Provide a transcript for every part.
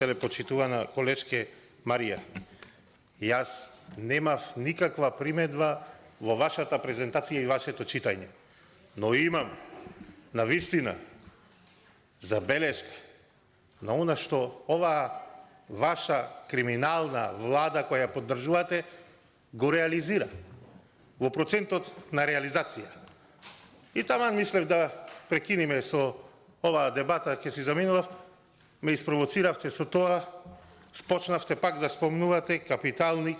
Почитувана колешке Марија, јас немав никаква примедба во вашата презентација и вашето читање, но имам навистина забелешка на она што оваа ваша криминална влада која поддржувате го реализира во процентот на реализација. И таман мислев да прекинеме со оваа дебата, ќе си заминував, ме испровоциравте со тоа, спочнавте пак да спомнувате капитални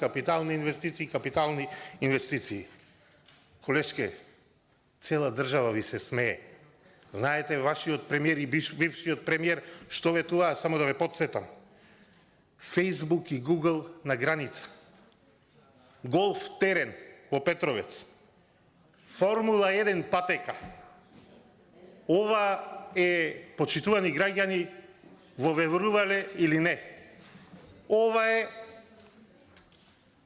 инвестиции. Колешке, цела држава ви се смее. Знаете, вашиот премиер и бившиот премиер што ветуваа, само да ве подсетам. Facebook и Google на граница. Голф терен во Петровец. Формула 1 патека. Ова е, почитувани граѓани, во верувале или не. Ова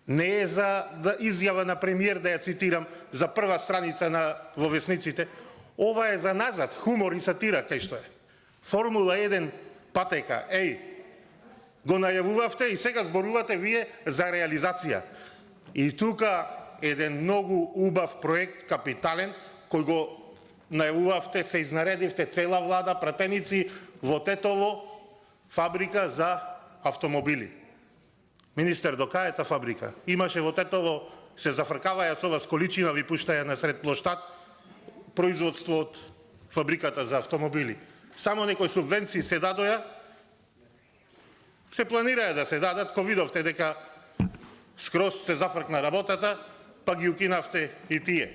не е за изјава на премиер, да ја цитирам, за прва страница во весниците. Ова е за назад, хумор и сатира, кај што е. Формула 1 патека, го најавувавте и сега зборувате вие за реализација. И тука еден многу убав проект, капитален, кој го најавувавте, се изнаредивте цела влада, пратеници во Тетово, фабрика за автомобили. Министер, до кај е та фабрика? Имаше во Тетово, се зафркаваја со вас количина, ви пуштаја на сред плоштад, производство од фабриката за автомобили. Само некои субвенции се дадоја, се планираја да се дадат, ко видовте дека скроз се зафркна работата, па ги укинавте и тие.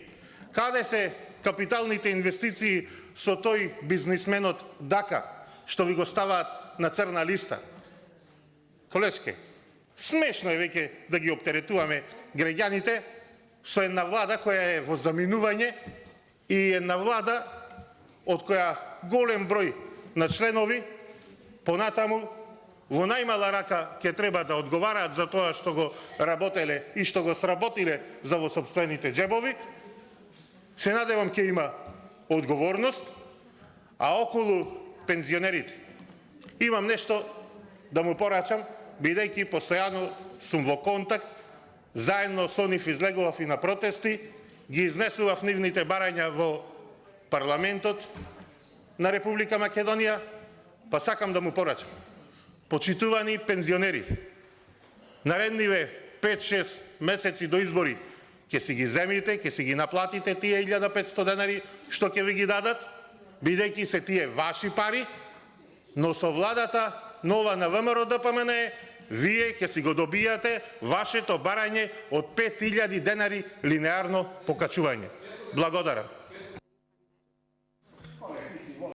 Каде се капиталните инвестиции со тој бизнисменот Дака, што ви го ставаат на црна листа? Колешке, смешно е веќе да ги оптеретуваме граѓаните со една влада која е во заминување и една влада од која голем број на членови понатаму во најмала рака ќе треба да одговараат за тоа што го работеле и што го сработиле за во сопствените џебови. Се надевам ќе има одговорност, а околу пензионерите имам нешто да му порачам, бидејќи постојано сум во контакт, заедно со нив излегував и на протести, ги изнесував нивните барања во парламентот на Република Македонија, па сакам да му порачам. Почитувани пензионери, наредниве 5-6 месеци до избори ќе си ги земите, ќе си ги наплатите тие 1500 денари што ќе ви ги дадат, бидејќи се тие ваши пари, но со владата нова на ВМРО ДПМН вие ќе си го добијате вашето барање од 5000 денари линеарно покачување. Благодарам.